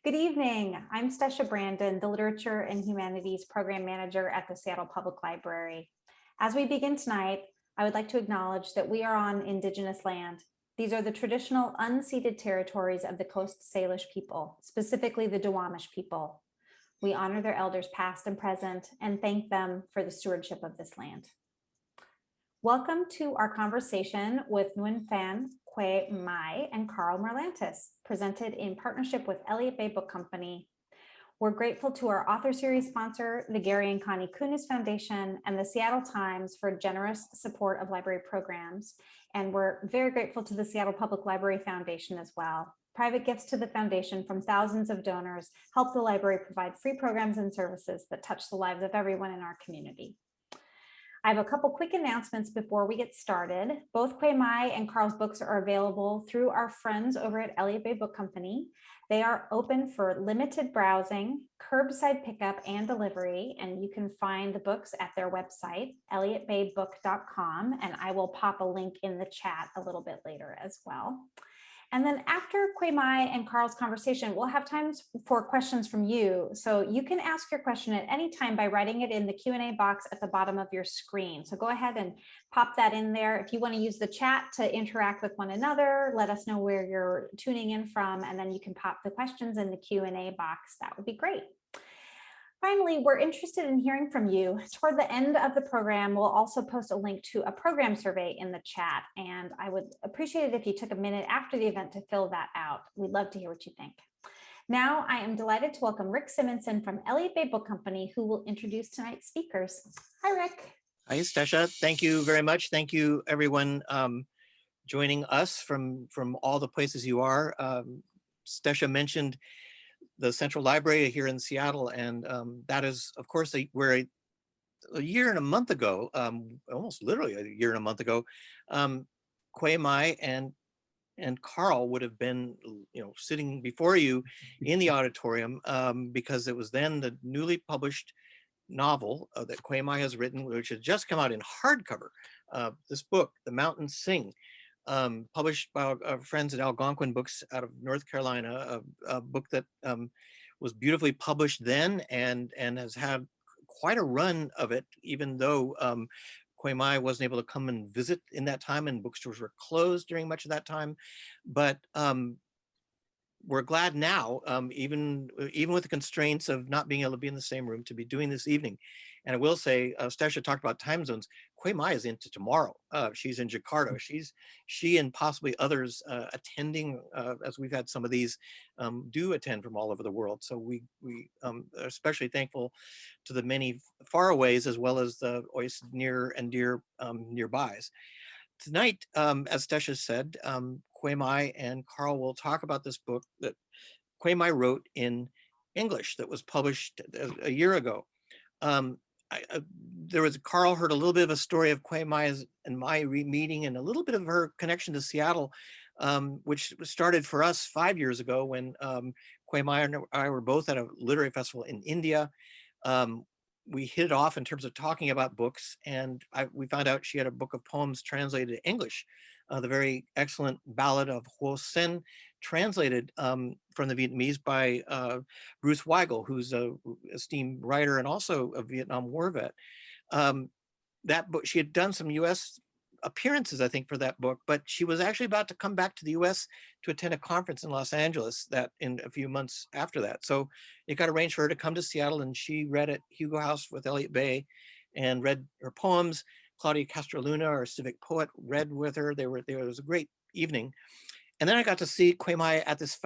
Good evening. I'm Stesha Brandon, the Literature and Humanities Program Manager at the Seattle Public Library. As we begin tonight, I would like to acknowledge that we are on Indigenous land. These are the traditional unceded territories of the Coast Salish people, specifically the Duwamish people. We honor their elders past and present and thank them for the stewardship of this land. Welcome to our conversation with Nguyen Phan Quay Mai and Carl Merlantis, presented in partnership with Elliott Bay Book Company. We're grateful to our author series sponsor, the Gary and Connie Kunis Foundation, and the Seattle Times for generous support of library programs. And we're very grateful to the Seattle Public Library Foundation as well. Private gifts to the foundation from thousands of donors help the library provide free programs and services that touch the lives of everyone in our community. I have a couple quick announcements before we get started. Both Quay Mai and Carl's books are available through our friends over at Elliott Bay Book Company. They are open for limited browsing, curbside pickup, and delivery, and you can find the books at their website, elliottbaybook.com, and I will pop a link in the chat a little bit later as well. And then after Quay Mai and Carl's conversation, we'll have time for questions from you. So you can ask your question at any time by writing it in the Q&A box at the bottom of your screen. So go ahead and pop that in there. If you want to use the chat to interact with one another, let us know where you're tuning in from, and then you can pop the questions in the Q&A box. That would be great. Finally, we're interested in hearing from you. Toward the end of the program, we'll also post a link to a program survey in the chat, and I would appreciate it if you took a minute after the event to fill that out. We'd love to hear what you think. Now, I am delighted to welcome Rick Simonson from Elliott Bay Book Company, who will introduce tonight's speakers. Hi, Rick. Hi, Stesha. Thank you very much. Thank you, everyone, joining us from all the places you are. Stesha mentioned the Central Library here in Seattle, and that is, of course, where a year and a month ago, almost literally a year and a month ago, Quay Mai and Carl would have been, sitting before you in the auditorium, because it was then the newly published novel that Quay Mai has written, which had just come out in hardcover. This book, The Mountains Sing, published by our friends at Algonquin Books out of North Carolina, a book that was beautifully published then and has had quite a run of it, even though Quay Mai wasn't able to come and visit in that time and bookstores were closed during much of that time. But we're glad now, even with the constraints of not being able to be in the same room, to be doing this evening. And I will say, Stesha talked about time zones. Quay Mai is into tomorrow. She's in Jakarta. She and possibly others attending, as we've had some of these, do attend from all over the world. So we are especially thankful to the many faraways as well as the always near and dear nearbys. Tonight, as Stesha said, Quay Mai and Carl will talk about this book that Quay Mai wrote in English that was published a year ago. Carl heard a little bit of a story of Quay Mai's and my meeting and a little bit of her connection to Seattle, which started for us 5 years ago when Quay Mai and I were both at a literary festival in India. We hit it off in terms of talking about books, and we found out she had a book of poems translated to English, the very excellent Ballad of Ho Sen, translated from the Vietnamese by Bruce Weigel, who's an esteemed writer and also a Vietnam War vet. That book, she had done some U.S. appearances, I think, for that book, but she was actually about to come back to the U.S. to attend a conference in Los Angeles that in a few months after that. So it got arranged for her to come to Seattle, and she read at Hugo House with Elliott Bay and read her poems. Claudia Castroluna, our civic poet, read with her. There was a great evening. And then I got to see Quay Mai at this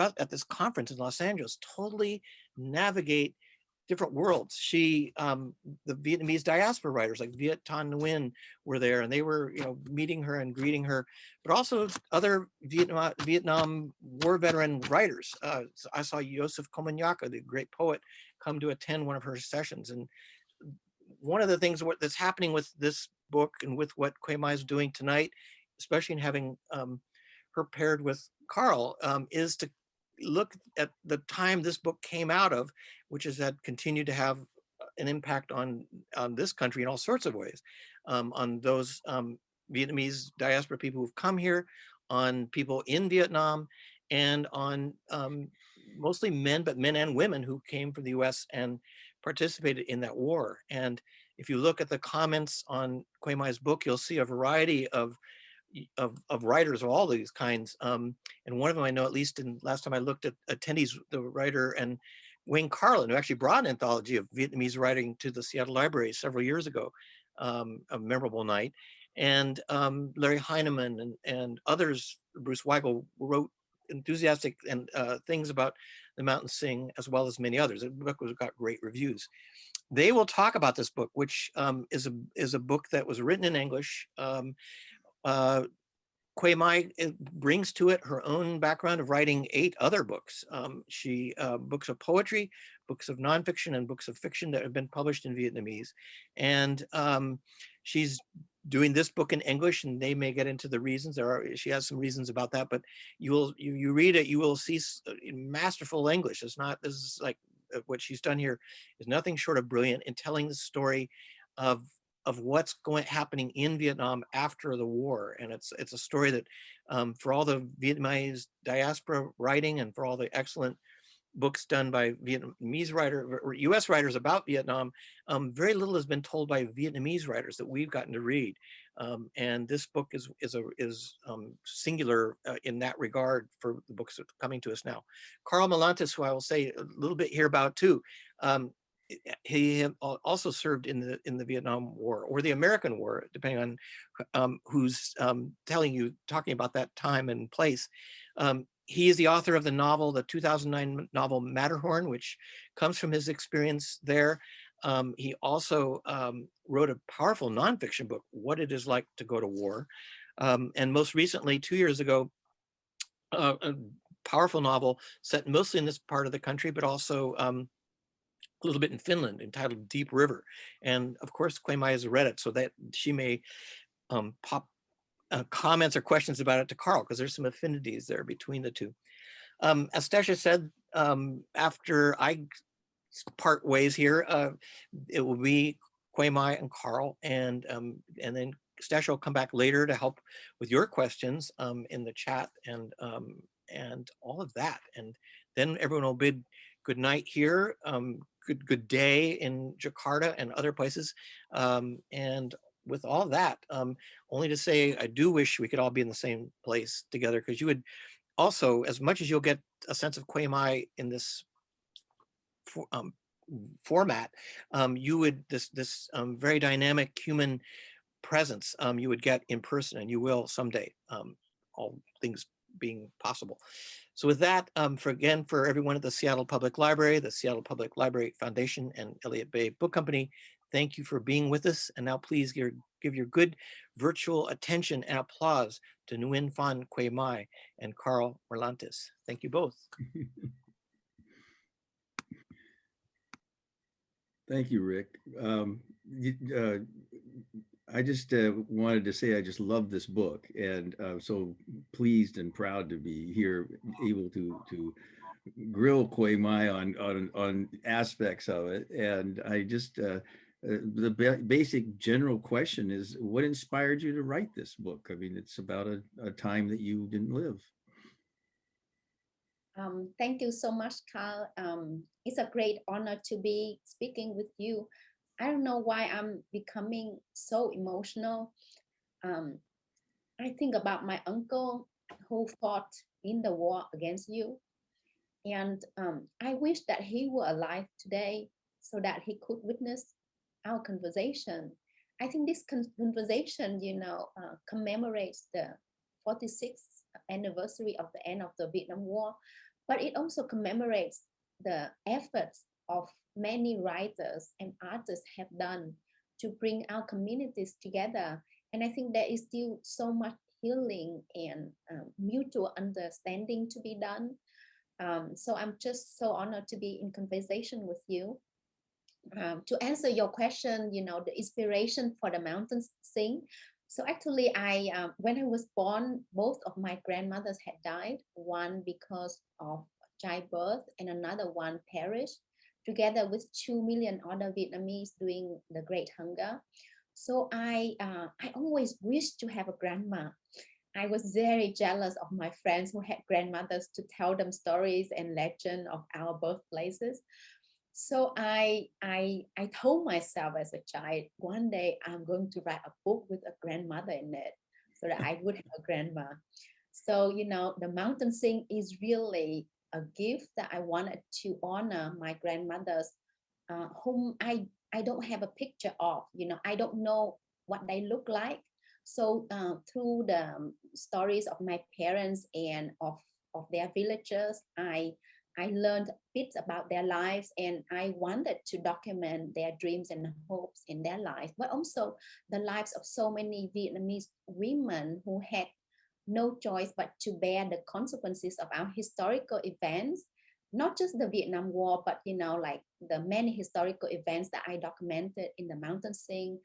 conference in Los Angeles, totally navigate different worlds. The Vietnamese diaspora writers like Viet Thanh Nguyen were there, and they were, meeting her and greeting her, but also other Vietnam War veteran writers. So I saw Joseph Komunyaka, the great poet, come to attend one of her sessions. And one of the things that's happening with this book and with what Quay Mai is doing tonight, especially in having her paired with Carl, is to look at the time this book came out of, which is that continued to have an impact on this country in all sorts of ways, on those Vietnamese diaspora people who've come here, on people in Vietnam, and on mostly men, but men and women who came from the US and participated in that war. And if you look at the comments on Kwe Mai's book, you'll see a variety of writers of all these kinds. And one of them I know, at least in last time I looked at attendees, the writer and Wayne Carlin, who actually brought an anthology of Vietnamese writing to the Seattle Library several years ago, a memorable night. And Larry Heineman and others, Bruce Weigel, wrote enthusiastic and things about the Mountain Sing, as well as many others. The book got great reviews. They will talk about this book, which is a book that was written in English. Kwe Mai brings to it her own background of writing 8 other books. She books of poetry, books of nonfiction, and books of fiction that have been published in Vietnamese. And she's doing this book in English, and they may get into the reasons. She has some reasons about that, but you read it, you will see masterful English. This is like what she's done here is nothing short of brilliant in telling the story of what's happening in Vietnam after the war. And it's a story that for all the Vietnamese diaspora writing and for all the excellent books done by Vietnamese or US writers about Vietnam, very little has been told by Vietnamese writers that we've gotten to read. And this book is singular in that regard for the books that are coming to us now. Karl Marlantes, who I will say a little bit here about too, he also served in the Vietnam War or the American War, depending on who's talking about that time and place. He is the author of the novel, the 2009 novel Matterhorn, which comes from his experience there. He also wrote a powerful nonfiction book, What It Is Like to Go to War. And most recently, 2 years ago, a powerful novel set mostly in this part of the country, but also a little bit in Finland, entitled Deep River. And of course, Kwe Mai has read it, so that she may pop comments or questions about it to Karl, because there's some affinities there between the two. As Stasha said, after I part ways here, it will be Kwe Mai and Karl, and then Stasha will come back later to help with your questions in the chat and all of that. And then everyone will bid good night here. Good day in Jakarta and other places. And with all that, only to say, I do wish we could all be in the same place together, because you would also, as much as you'll get a sense of Kwe Mai in this format, you would, this very dynamic human presence, you would get in person, and you will someday, all things being possible. So with that, for everyone at the Seattle Public Library, the Seattle Public Library Foundation, and Elliott Bay Book Company, thank you for being with us. And now please give your good virtual attention and applause to Nguyen Phan Kwe Mai and Karl Marlantes. Thank you both. Thank you, Rick. I just wanted to say I just love this book, and I'm so pleased and proud to be here, able to grill Kwe Mai on aspects of it. And I just the basic general question is, what inspired you to write this book? I mean, it's about a time that you didn't live. Thank you so much, Carl. It's a great honor to be speaking with you. I don't know why I'm becoming so emotional. I think about my uncle who fought in the war against you. And I wish that he were alive today so that he could witness our conversation. I think this conversation, commemorates the 46th anniversary of the end of the Vietnam War, but it also commemorates the efforts of many writers and artists have done to bring our communities together. And I think there is still so much healing and mutual understanding to be done. So I'm just so honored to be in conversation with you. To answer your question, the inspiration for the Mountain Sing. So actually, when I was born, both of my grandmothers had died, one because of childbirth and another one perished, together with 2 million other Vietnamese during the Great Hunger. So I always wished to have a grandma. I was very jealous of my friends who had grandmothers to tell them stories and legend of our birthplaces. So I told myself as a child, one day I'm going to write a book with a grandmother in it, so that I would have a grandma. So the Mountain Sing is really a gift that I wanted to honor my grandmothers, whom I don't have a picture of. I don't know what they look like. So through the stories of my parents and of their villagers, I learned bits about their lives, and I wanted to document their dreams and hopes in their lives, but also the lives of so many Vietnamese women who had no choice but to bear the consequences of our historical events, not just the Vietnam War, but like the many historical events that I documented in the Mountain Sing,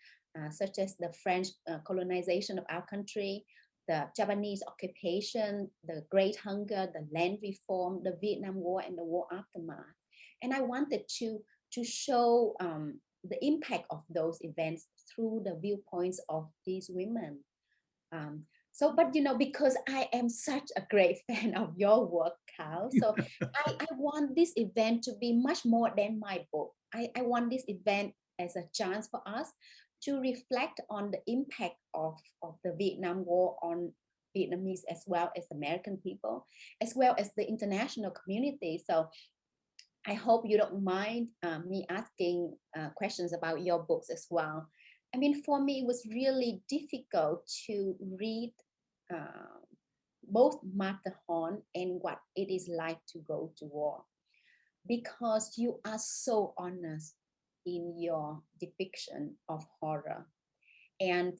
such as the French colonization of our country, the Japanese occupation, the Great Hunger, the land reform, the Vietnam War, and the war aftermath. And I wanted to show the impact of those events through the viewpoints of these women. Um, but because I am such a great fan of your work, Carl, so I want this event to be much more than my book. I want this event as a chance for us to reflect on the impact of the Vietnam War on Vietnamese as well as American people, as well as the international community. So I hope you don't mind me asking questions about your books as well. I mean, for me, it was really difficult to read uh, both Matterhorn and what it is like to go to war, because you are so honest in your depiction of horror. And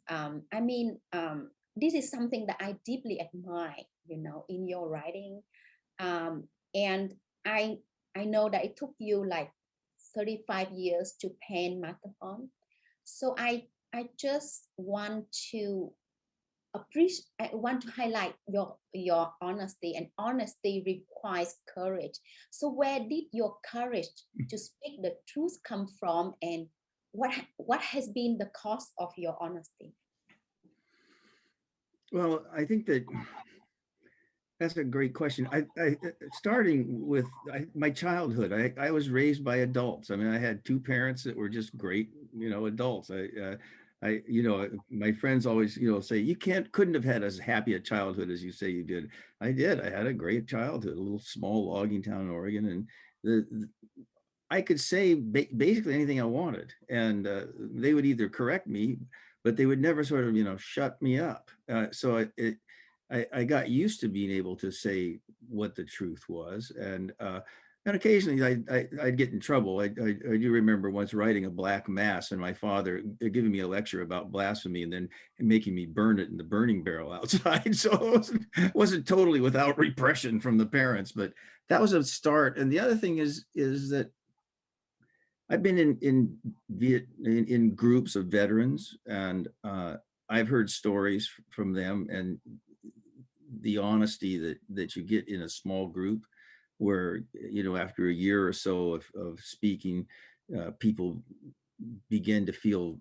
this is something that I deeply admire, in your writing. And I I know that it took you like 35 years to pen Matterhorn. So I just want to appreciate, I want to highlight your honesty, and honesty requires courage. So where did your courage to speak the truth come from, and what has been the cost of your honesty? Well, I think that's a great question. Starting with my childhood, I was raised by adults. I mean, I had two parents that were just great, adults. My friends always, say you couldn't have had as happy a childhood as you say you did. I did. I had a great childhood, a little small logging town in Oregon, and I could say basically anything I wanted, and they would either correct me, but they would never sort of, shut me up. I got used to being able to say what the truth was, and occasionally I'd get in trouble. I do remember once writing a black mass, and my father giving me a lecture about blasphemy, and then making me burn it in the burning barrel outside. So it wasn't totally without repression from the parents, but that was a start. And the other thing is that I've been in groups of veterans, and I've heard stories from them, and the honesty that you get in a small group, where after a year or so of speaking, people begin to feel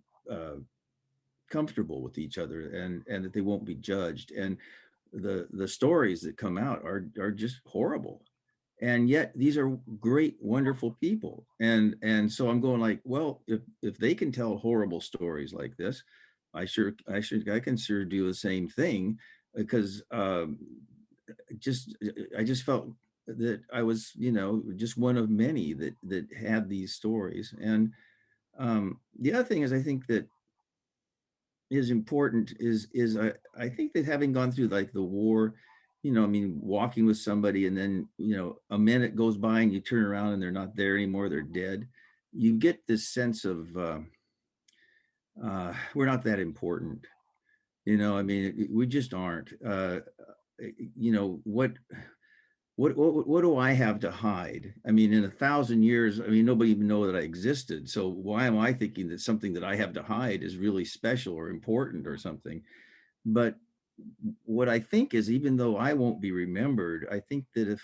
comfortable with each other, and that they won't be judged. And the stories that come out are just horrible, and yet these are great, wonderful people. And so I'm going like, well, if they can tell horrible stories like this, I can sure do the same thing, because I just felt that I was, just one of many that had these stories. And the other thing is, I think that is important is I think that having gone through like the war, walking with somebody, and then, a minute goes by and you turn around and they're not there anymore, they're dead. You get this sense of we're not that important. We just aren't. What do I have to hide? I mean, in 1,000 years, nobody even know that I existed. So why am I thinking that something that I have to hide is really special or important or something? But what I think is, even though I won't be remembered, I think that if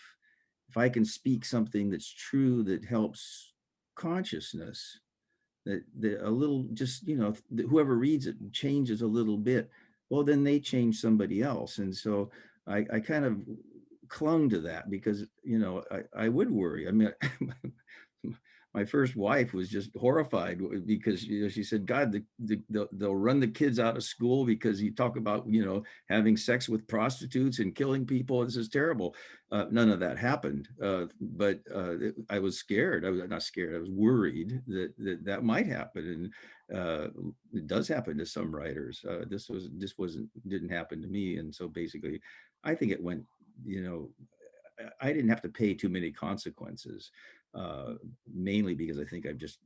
I can speak something that's true, that helps consciousness, that a little, just, whoever reads it changes a little bit, well, then they change somebody else. And so I kind of clung to that because, you know, I would worry. I mean, my first wife was just horrified because, you know, she said, God, they'll run the kids out of school because you talk about, you know, having sex with prostitutes and killing people. This is terrible. None of that happened. But I was scared. I was not scared. I was worried that might happen. And it does happen to some writers. Didn't happen to me. And so basically, I think it went, you know, I didn't have to pay too many consequences, mainly because I think I've just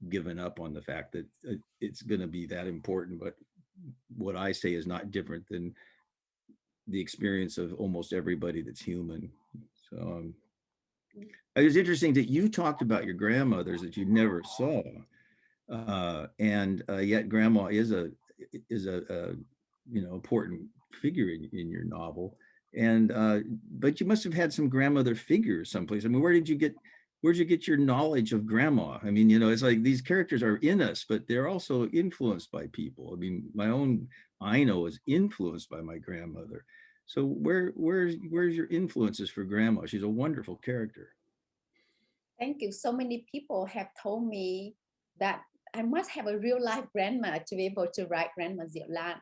given up on the fact that it's going to be that important. But what I say is not different than the experience of almost everybody that's human. So it was interesting that you talked about your grandmothers that you never saw, and yet grandma is a you know, important figure in your novel. And but you must have had some grandmother figures someplace. I mean, where'd you get your knowledge of grandma? I mean, you know, it's like these characters are in us, but they're also influenced by people. I mean, my own Ino is influenced by my grandmother. So where's your influences for grandma? She's a wonderful character. Thank you. So many people have told me that I must have a real life grandma to be able to write Grandma Diệu Lan.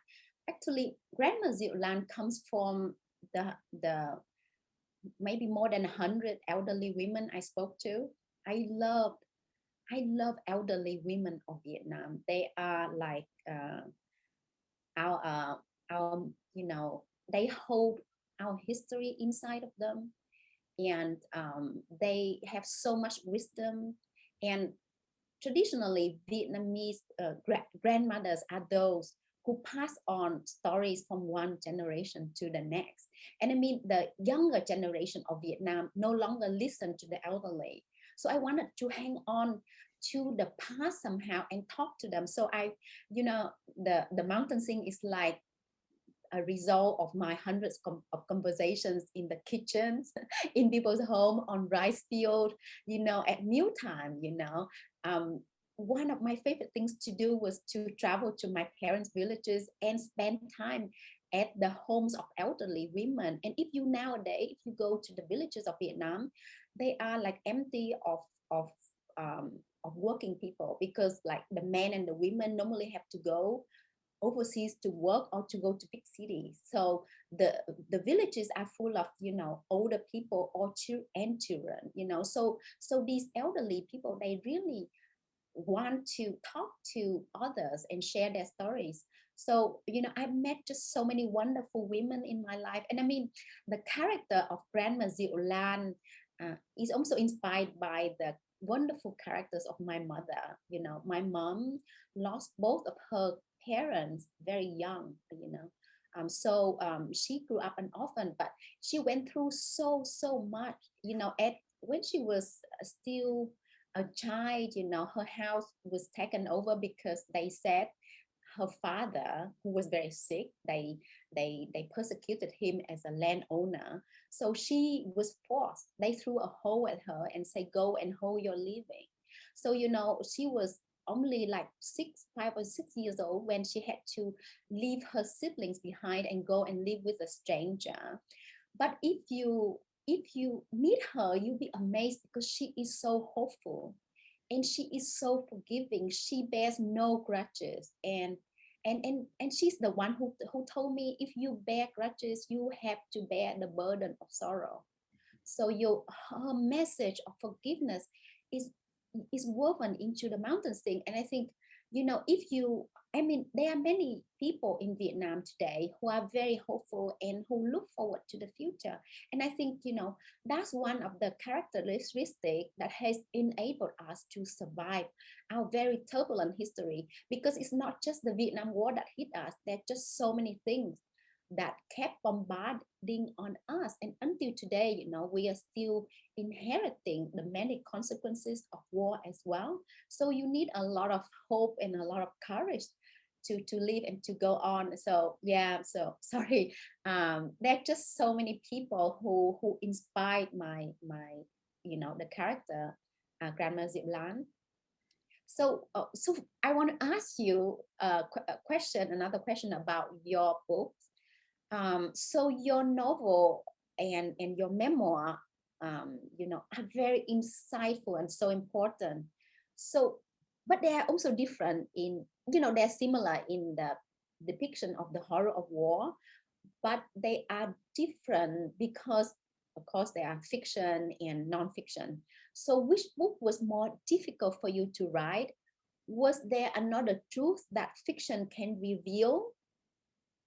Actually, Grandma Diệu Lan comes from the maybe more than 100 elderly women I spoke to. I love elderly women of Vietnam. They are like our you know, they hold our history inside of them, and they have so much wisdom. And traditionally, Vietnamese grandmothers are those who pass on stories from one generation to the next. And I mean, the younger generation of Vietnam no longer listen to the elderly. So I wanted to hang on to the past somehow and talk to them. So I, you know, the Mountain Sing is like a result of my hundreds of conversations in the kitchens, in people's home, on rice field, you know, at mealtime, you know. One of my favorite things to do was to travel to my parents' villages and spend time at the homes of elderly women. And if you nowadays, if you go to the villages of Vietnam, they are like empty of working people, because like the men and the women normally have to go overseas to work or to go to big cities. So the villages are full of, you know, older people or children, you know. So these elderly people, they really want to talk to others and share their stories. So, you know, I've met just so many wonderful women in my life. And I mean, the character of Grandma Diệu Lan is also inspired by the wonderful characters of my mother. You know, my mom lost both of her parents very young, you know. She grew up an orphan, but she went through so much, you know. When she was still a child, you know, her house was taken over because they said her father, who was very sick, they persecuted him as a landowner. So she was forced. They threw a hole at her and say, "Go and hold your living." So, you know, she was only like 5 or 6 years old when she had to leave her siblings behind and go and live with a stranger. But if you meet her, you'll be amazed because she is so hopeful and she is so forgiving. She bears no grudges. And she's the one who told me, if you bear grudges, you have to bear the burden of sorrow. So her message of forgiveness is is woven into the Mountain Sing. And I think, you know, I mean, there are many people in Vietnam today who are very hopeful and who look forward to the future. And I think, you know, that's one of the characteristics that has enabled us to survive our very turbulent history, because it's not just the Vietnam War that hit us. There are just so many things that kept bombarding on us. And until today, you know, we are still inheriting the many consequences of war as well. So you need a lot of hope and a lot of courage to live and to go on. So yeah, so sorry. There are just so many people who inspired my you know, the character Grandma Diệu Lan. So I want to ask you another question about your books. So your novel and your memoir, are very insightful and so important. So, but they are also different they're similar in the depiction of the horror of war, but they are different because, of course, they are fiction and non-fiction. So which book was more difficult for you to write? Was there another truth that fiction can reveal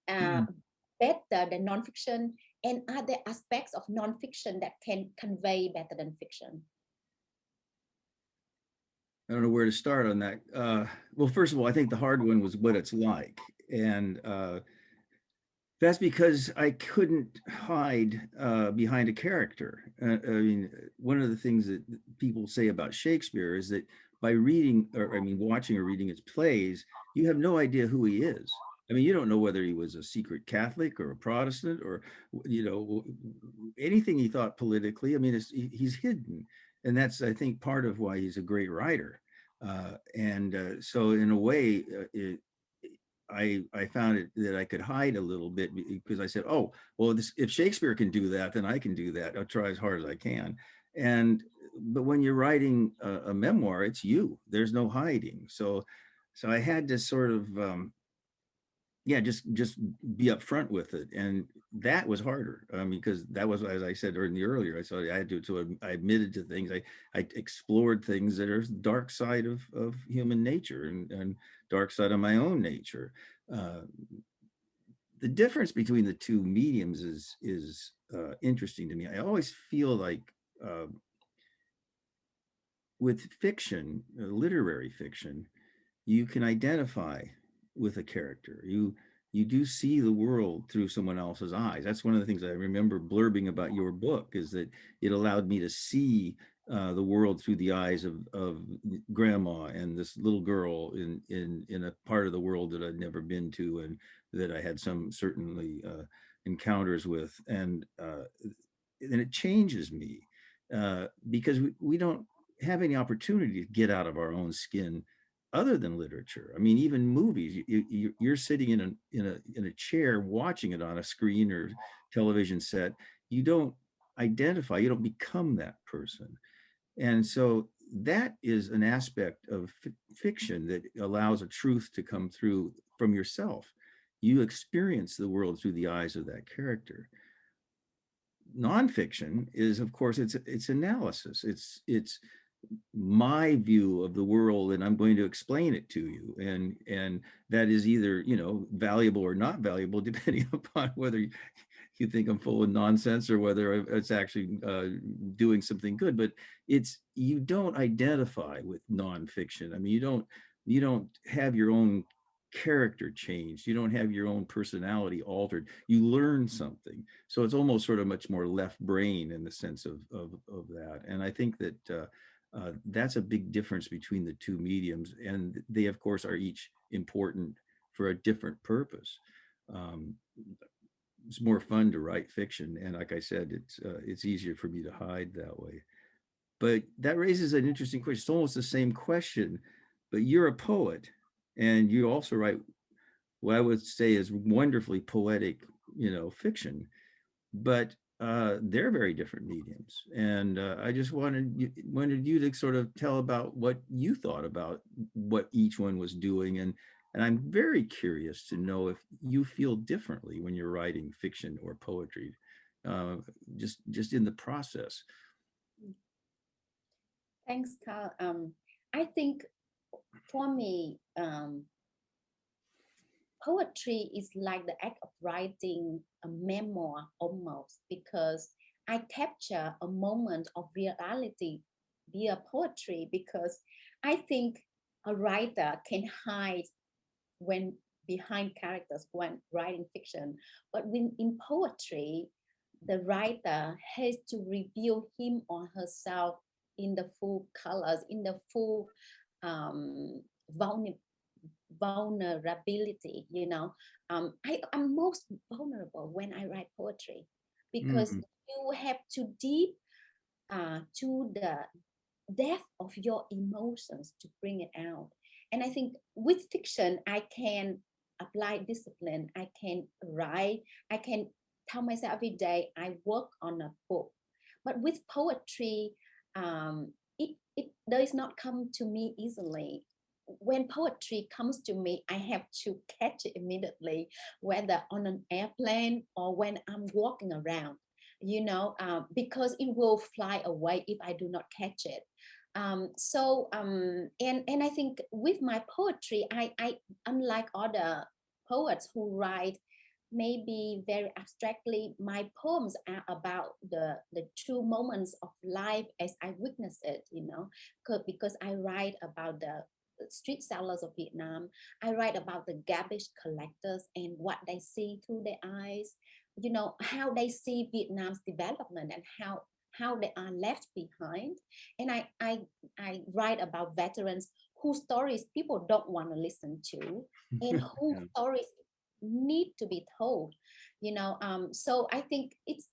uh, Mm. better than nonfiction? And are there aspects of nonfiction that can convey better than fiction? I don't know where to start on that. Well, first of all, I think the hard one was what it's like. And that's because I couldn't hide behind a character. I mean, one of the things that people say about Shakespeare is that by reading, or I mean, watching or reading his plays, you have no idea who he is. I mean, you don't know whether he was a secret Catholic or a Protestant or, anything he thought politically. I mean, he's hidden. And that's, I think, part of why he's a great writer. So in a way, I found it that I could hide a little bit because I said, oh, well, if Shakespeare can do that, then I can do that. I'll try as hard as I can. But when you're writing a memoir, it's you. There's no hiding. So I had to sort of, just be upfront with it, and that was harder. I mean, because that was, as I said earlier, I saw I had I admitted to things. I explored things that are dark side of human nature and dark side of my own nature. Uh, the difference between the two mediums is interesting to me. I always feel like uh, with fiction, literary fiction, you can identify with a character. You do see the world through someone else's eyes. That's one of the things I remember blurbing about your book, is that it allowed me to see the world through the eyes of grandma and this little girl in a part of the world that I'd never been to and that I had some certainly encounters with. And it changes me because we don't have any opportunity to get out of our own skin other than literature. I mean, even movies, you're sitting in a chair watching it on a screen or television set. You don't identify, you don't become that person. And so that is an aspect of fiction that allows a truth to come through from yourself. You experience the world through the eyes of that character. Nonfiction is, of course, it's analysis. It's my view of the world, and I'm going to explain it to you, and that is either valuable or not valuable depending upon whether you think I'm full of nonsense or whether it's actually doing something good. But you don't identify with nonfiction. I mean, you don't have your own character changed. You don't have your own personality altered. You learn something. So it's almost sort of much more left brain in the sense of that. And I think that that's a big difference between the two mediums. And they, of course, are each important for a different purpose. Um, it's more fun to write fiction. And like I said, it's easier for me to hide that way. But that raises an interesting question. It's almost the same question, but you're a poet and you also write what I would say is wonderfully poetic, fiction. But they're very different mediums, and I just wanted you to sort of tell about what you thought about what each one was doing, and I'm very curious to know if you feel differently when you're writing fiction or poetry, just in the process. Thanks, Carl. I think for me, poetry is like the act of writing a memoir almost, because I capture a moment of reality via poetry, because I think a writer can hide when behind characters when writing fiction, but when in poetry the writer has to reveal him or herself in the full colors, in the full um, vulnerability. I'm most vulnerable when I write poetry, because Mm, you have to deep to the depth of your emotions to bring it out. And I think with fiction, I can apply discipline. I can write. I can tell myself every day I work on a book. But with poetry, it does not come to me easily. When poetry comes to me, I have to catch it immediately, whether on an airplane or when I'm walking around, because it will fly away if I do not catch it. And I think with my poetry, I unlike other poets who write maybe very abstractly, my poems are about the true moments of life as I witness it, because I write about the street sellers of Vietnam. I write about the garbage collectors and what they see through their eyes, how they see Vietnam's development and how they are left behind. And I write about veterans whose stories people don't want to listen to and whose Yeah. stories need to be told. So I think it's,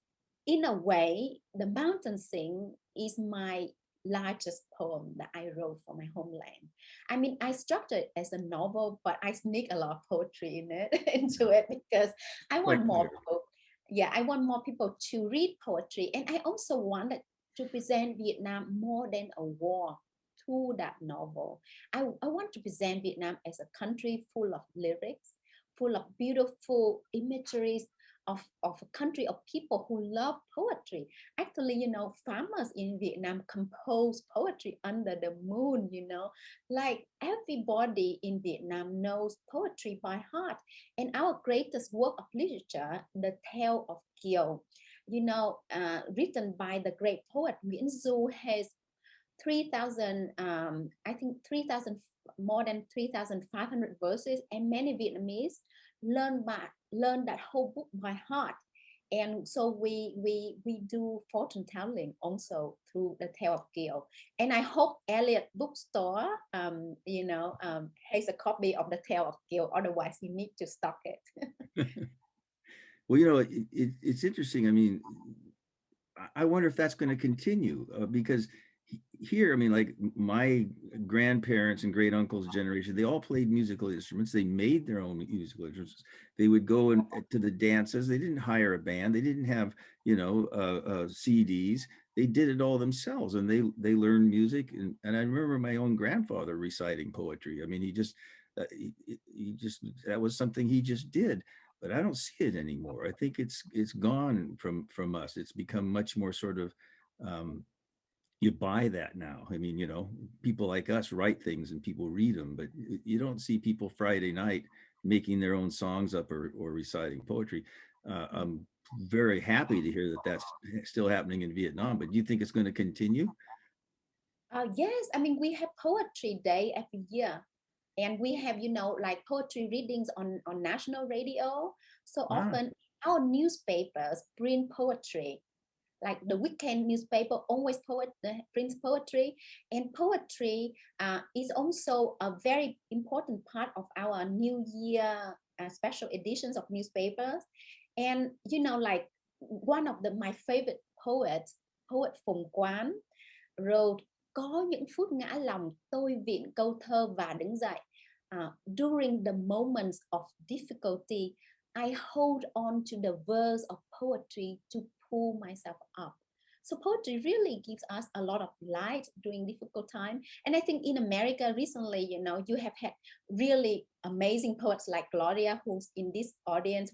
in a way, The Mountain Sing is my largest poem that I wrote for my homeland. I mean, I structured it as a novel, but I sneak a lot of poetry in it into it because I Quite want more clever. people. Yeah, I want more people to read poetry, and I also wanted to present Vietnam more than a war through that novel. I want to present Vietnam as a country full of lyrics, full of beautiful imageries of a country of people who love poetry. Actually, farmers in Vietnam compose poetry under the moon, like everybody in Vietnam knows poetry by heart. And our greatest work of literature, The Tale of Kiều, written by the great poet Nguyễn Du, has 3,000, I think 3,000, more than 3,500 verses, and many Vietnamese learn that whole book by heart. And so we do fortune telling also through The Tale of Kiều. And I hope Elliott Bookstore, has a copy of The Tale of Kiều. Otherwise, you need to stock it. Well, it's interesting. I mean, I wonder if that's going to continue because here, I mean, like my grandparents and great uncles' generation, they all played musical instruments. They made their own musical instruments. They would go to the dances. They didn't hire a band. They didn't have, CDs. They did it all themselves, and they learned music. And I remember my own grandfather reciting poetry. I mean, he just that was something he just did. But I don't see it anymore. I think it's gone from us. It's become much more sort of you buy that now. I mean, people like us write things and people read them, but you don't see people Friday night making their own songs up or reciting poetry. I'm very happy to hear that that's still happening in Vietnam, but do you think it's going to continue? Yes, I mean, we have Poetry Day every year. And we have, like poetry readings on national radio. So Ah, often our newspapers bring poetry, like the weekend newspaper always brings poetry. And poetry is also a very important part of our New Year special editions of newspapers. And, like one of my favorite poets, poet Phùng Quán, wrote: có những phút ngã lòng tôi viện câu thơ và đứng dậy. During the moments of difficulty, I hold on to the verse of poetry to pull myself up. So poetry really gives us a lot of light during difficult time. And I think in America recently, you have had really amazing poets like Gloria, who's in this audience,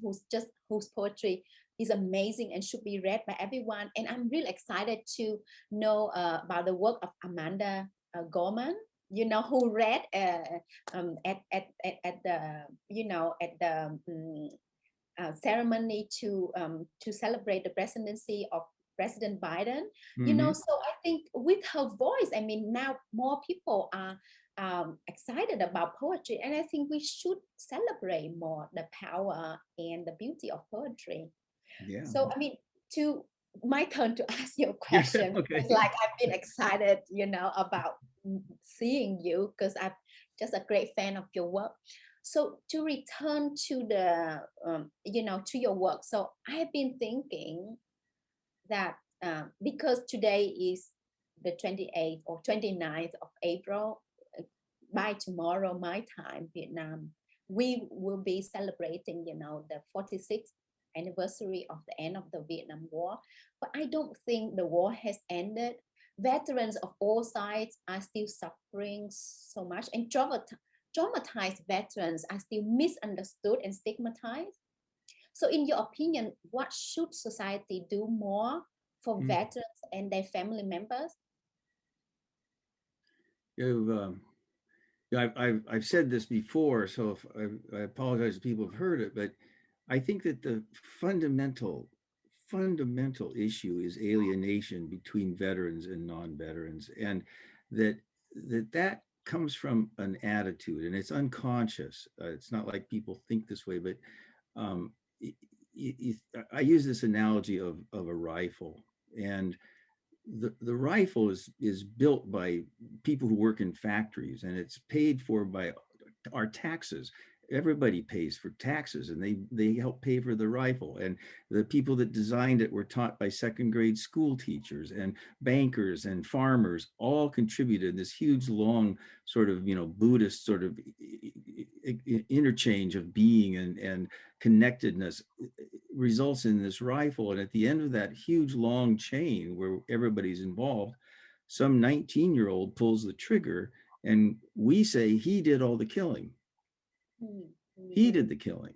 whose poetry is amazing and should be read by everyone. And I'm really excited to know about the work of Amanda Gorman, who read at the ceremony to celebrate the presidency of President Biden. mhm. So I think with her voice, I mean, now more people are excited about poetry, and I think we should celebrate more the power and the beauty of poetry. Yeah. So I mean, to my turn to ask you a Yeah, question. okay. It's like I've been excited, about seeing you because I'm just a great fan of your work. So to return to the, to your work. So I've been thinking that because today is the 28th or 29th of April, by tomorrow, my time, Vietnam, we will be celebrating, the 46th anniversary of the end of the Vietnam War. But I don't think the war has ended. Veterans of all sides are still suffering so much, and traumatized veterans are still misunderstood and stigmatized. So, in your opinion, what should society do more for veterans and their family members? I've said this before, so if I apologize if people have heard it, but I think that the fundamental issue is alienation between veterans and non-veterans, and that comes from an attitude, and it's unconscious. It's not like people think this way, but um, I use this analogy of a rifle, and the rifle is built by people who work in factories, and it's paid for by our taxes. Everybody pays for taxes, and they help pay for the rifle. And the people that designed it were taught by second grade school teachers, and bankers and farmers all contributed this huge, long sort of, Buddhist sort of interchange of being and connectedness results in this rifle. And at the end of that huge, long chain where everybody's involved, some 19-year-old pulls the trigger, and we say he did all the killing. He did the killing.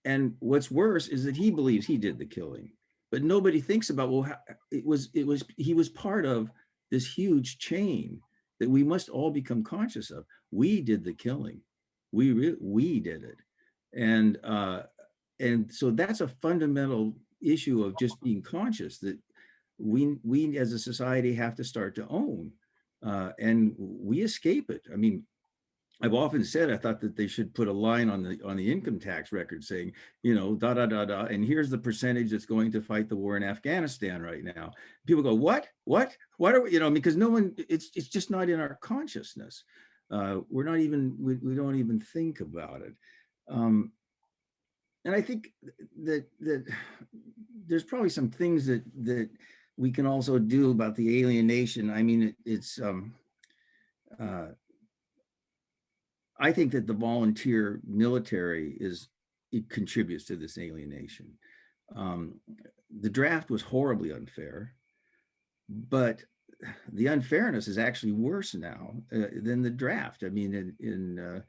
And what's worse is that he believes he did the killing, but nobody thinks about, well, he was part of this huge chain that we must all become conscious of. We did the killing. We did it. And so that's a fundamental issue of just being conscious that we as a society have to start to own, and we escape it. I mean, I've often said I thought that they should put a line on the income tax record saying, da da da da, and here's the percentage that's going to fight the war in Afghanistan right now. People go, what are we, because no one, it's just not in our consciousness. We're not even, we don't even think about it. And I think that there's probably some things that we can also do about the alienation. I mean, I think that the volunteer military it contributes to this alienation. The draft was horribly unfair, but the unfairness is actually worse now than the draft. I mean, in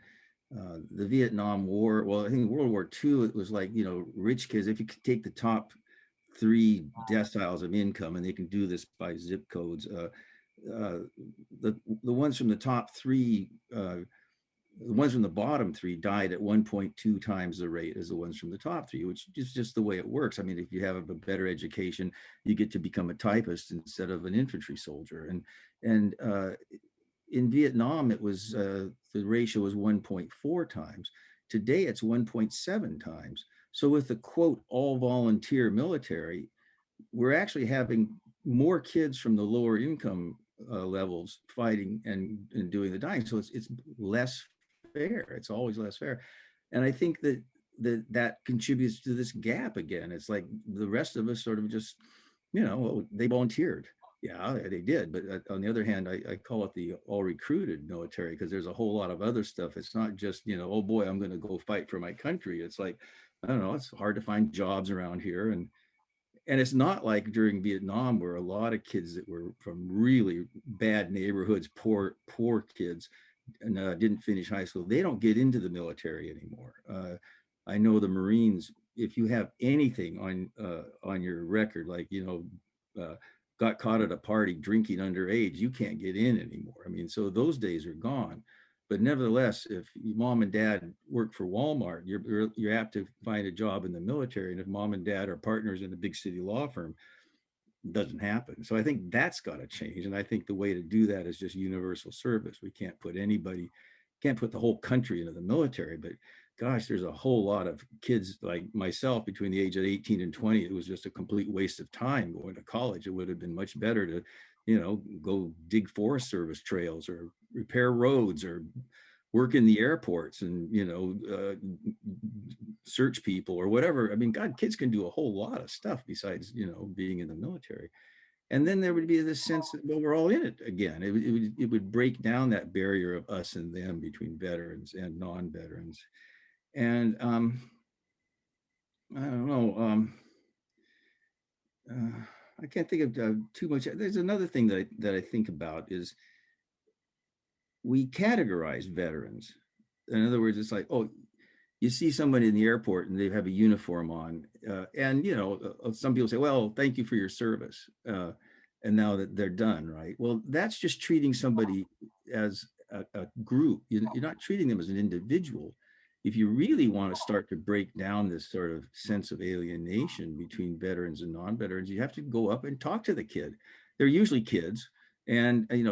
the Vietnam War, well, I think World War II, it was like, rich kids, if you could take the top 3 deciles of income, and they can do this by zip codes, the ones from the top 3, the ones from the bottom 3 died at 1.2 times the rate as the ones from the top 3, which is just the way it works. I mean, if you have a better education, you get to become a typist instead of an infantry soldier. And in Vietnam, it was the ratio was 1.4 times. Today, it's 1.7 times. So with the quote all volunteer military, we're actually having more kids from the lower income levels fighting and doing the dying. So it's less fair. It's always less fair. And I think that contributes to this gap again. It's like the rest of us sort of just, well, they volunteered. Yeah, they did. But on the other hand, I call it the all recruited military, because there's a whole lot of other stuff. It's not just, oh boy, I'm going to go fight for my country. It's like, I don't know, it's hard to find jobs around here. And it's not like during Vietnam, where a lot of kids that were from really bad neighborhoods, poor kids, and didn't finish high school, they don't get into the military anymore. I know the Marines, if you have anything on your record, like, got caught at a party drinking underage, you can't get in anymore. I mean, so those days are gone. But nevertheless, if mom and dad work for Walmart, you're apt to find a job in the military. And if mom and dad are partners in a big city law firm, it doesn't happen. So I think that's got to change. And I think the way to do that is just universal service. We can't put the whole country into the military. But gosh, there's a whole lot of kids like myself between the age of 18 and 20. It was just a complete waste of time going to college. It would have been much better to go dig Forest Service trails or repair roads or work in the airports and, search people or whatever. I mean, God, kids can do a whole lot of stuff besides, being in the military. And then there would be this sense that, well, we're all in it again. It would break down that barrier of us and them between veterans and non-veterans. And I don't know. I can't think of too much. There's another thing that I think about is we categorize veterans. In other words, it's like, oh, you see somebody in the airport and they have a uniform on, and some people say, well, thank you for your service, and now that they're done, right? Well, that's just treating somebody as a group. You're not treating them as an individual. If you really want to start to break down this sort of sense of alienation between veterans and non-veterans, you have to go up and talk to the kid. They're usually kids, and and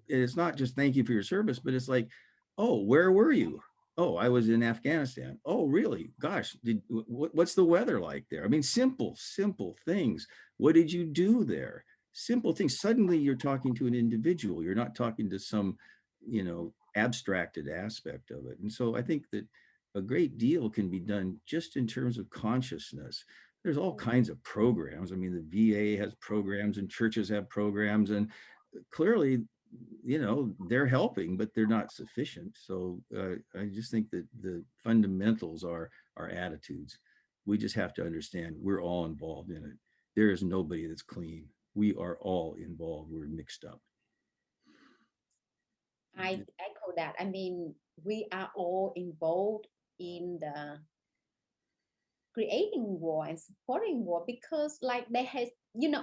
it's not just thank you for your service, but it's like, oh, where were you? Oh, I was in Afghanistan. Oh, really? Gosh, what's the weather like there? I mean, simple things. What did you do there? Simple things. Suddenly you're talking to an individual. You're not talking to some, abstracted aspect of it. And so I think that a great deal can be done just in terms of consciousness. There's all kinds of programs. I mean, the VA has programs and churches have programs, and clearly they're helping, but they're not sufficient. So I just think that the fundamentals are our attitudes. We just have to understand we're all involved in it. There is nobody that's clean. We are all involved. We're mixed up. I echo that. I mean, we are all involved in the creating war and supporting war, because like they has,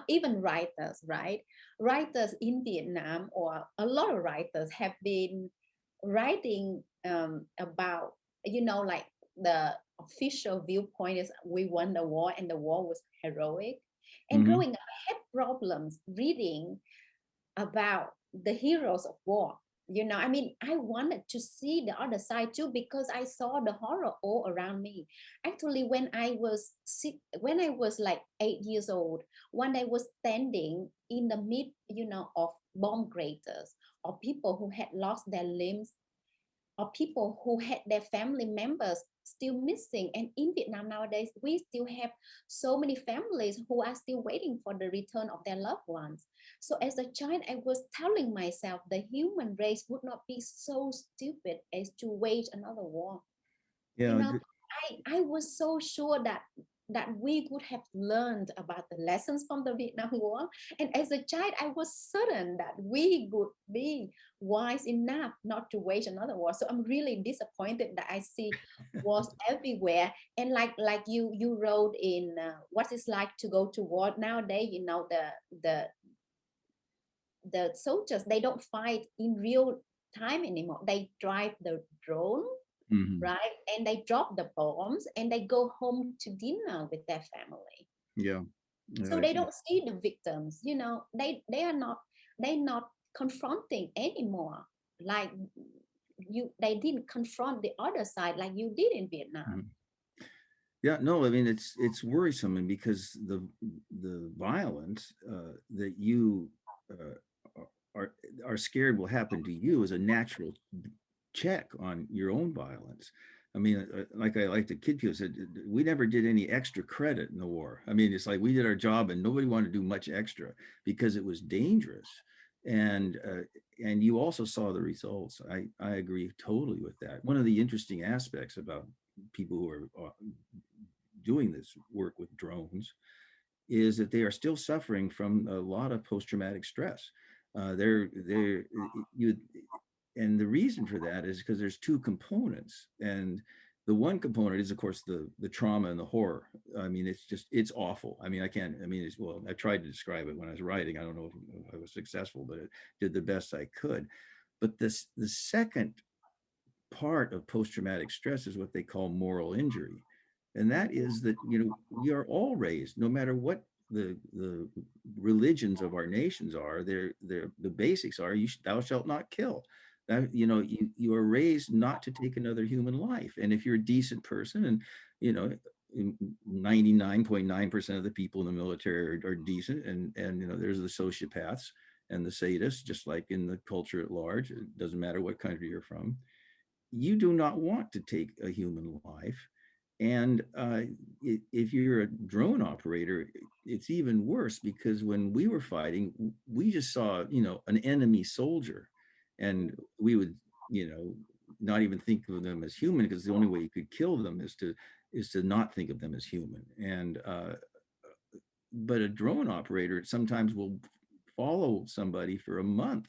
even writers, right? Writers in Vietnam, or a lot of writers have been writing about, like the official viewpoint is we won the war and the war was heroic. And Mhm. growing up, I had problems reading about the heroes of war. I mean, I wanted to see the other side too, because I saw the horror all around me. Actually, when I was sick, when I was like 8 years old, when I was standing in the mid, of bomb craters, or people who had lost their limbs, or people who had their family members still missing. And in Vietnam nowadays, we still have so many families who are still waiting for the return of their loved ones. So as a child, I was telling myself the human race would not be so stupid as to wage another war. You Yeah. know, I was so sure that we would have learned about the lessons from the Vietnam War. And as a child, I was certain that we would be wise enough not to wage another war. So I'm really disappointed that I see wars everywhere. And like you wrote in what it's like to go to war nowadays. The soldiers, they don't fight in real time anymore. They drive the drone, Mhm. right? And they drop the bombs and they go home to dinner with their family. Yeah. So they don't see the victims, they're not confronting anymore. Like they didn't confront the other side like you did in Vietnam. Mhm. Yeah, no, I mean it's worrisome, and because the violence that you are scared will happen to you is a natural check on your own violence. I mean, like I like the kid people said, we never did any extra credit in the war. I mean, it's like we did our job and nobody wanted to do much extra because it was dangerous. And you also saw the results. I agree totally with that. One of the interesting aspects about people who are doing this work with drones is that they are still suffering from a lot of post-traumatic stress. They're you, and the reason for that is because there's two components, and the one component is, of course, the trauma and the horror. I mean, it's awful. I mean, I can't. I mean, I tried to describe it when I was writing. I don't know if I was successful, but it did the best I could. But the second part of post-traumatic stress is what they call moral injury, and that is that we are all raised, no matter what the religions of our nations are. The basics are thou shalt not kill. That you are raised not to take another human life, and if you're a decent person, and 99.9% of the people in the military are decent, and there's the sociopaths and the sadists, just like in the culture at large. It doesn't matter what country you're from. You do not want to take a human life, And if you're a drone operator, it's even worse, because when we were fighting, we just saw, an enemy soldier, and we would, not even think of them as human, because the only way you could kill them is to not think of them as human. And but a drone operator sometimes will follow somebody for a month.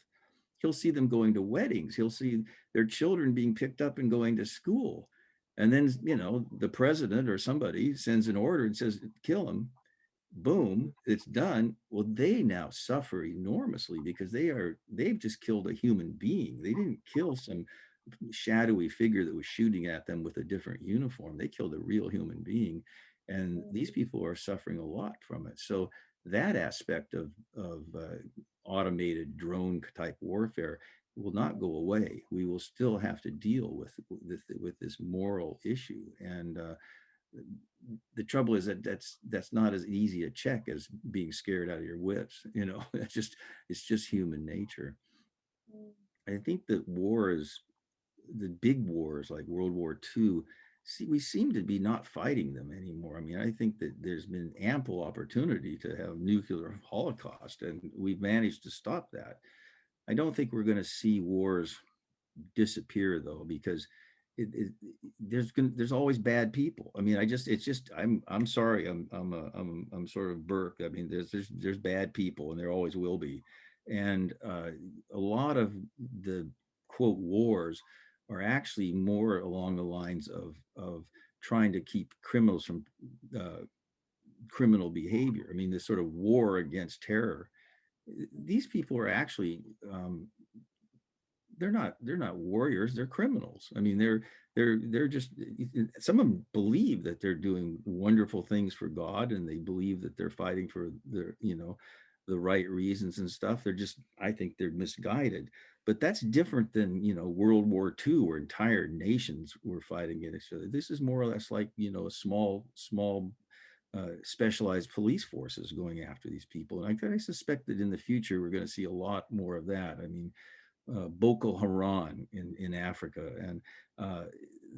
He'll see them going to weddings. He'll see their children being picked up and going to school. And then, the president or somebody sends an order and says, kill him. Boom, it's done. Well, they now suffer enormously, because they've just killed a human being. They didn't kill some shadowy figure that was shooting at them with a different uniform. They killed a real human being. And these people are suffering a lot from it. So that aspect of automated drone type warfare will not go away. We will still have to deal with this moral issue. And the trouble is that that's not as easy a check as being scared out of your wits. It's just human nature. I think that wars, the big wars like World War II, we seem to be not fighting them anymore. I mean, I think that there's been ample opportunity to have nuclear holocaust, and we've managed to stop that. I don't think we're going to see wars disappear, though, because there's always bad people. I mean, I'm sorry, I'm sort of Burke. I mean, there's bad people, and there always will be. And a lot of the quote wars are actually more along the lines of trying to keep criminals from criminal behavior. I mean, this sort of war against terror. These people are actually they're not warriors, they're criminals. I mean, they're just, some of them believe that they're doing wonderful things for God, and they believe that they're fighting for their, the right reasons and stuff. I think they're misguided. But that's different than, World War II, where entire nations were fighting against each other. This is more or less like, a small specialized police forces going after these people. And I suspect that in the future, we're going to see a lot more of that. I mean, Boko Haram in Africa, and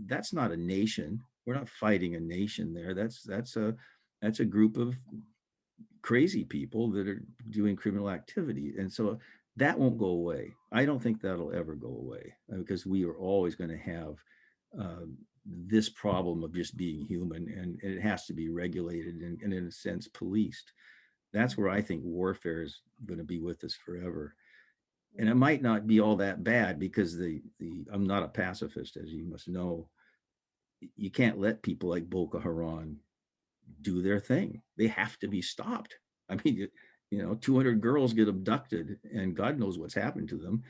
that's not a nation. We're not fighting a nation there. That's a group of crazy people that are doing criminal activity, and so that won't go away. I don't think that'll ever go away, because we are always going to have this problem of just being human, and it has to be regulated and in a sense policed. That's where I think warfare is going to be with us forever. And it might not be all that bad, because I'm not a pacifist, as you must know. You can't let people like Boko Haram do their thing. They have to be stopped. I mean, 200 girls get abducted, and God knows what's happened to them.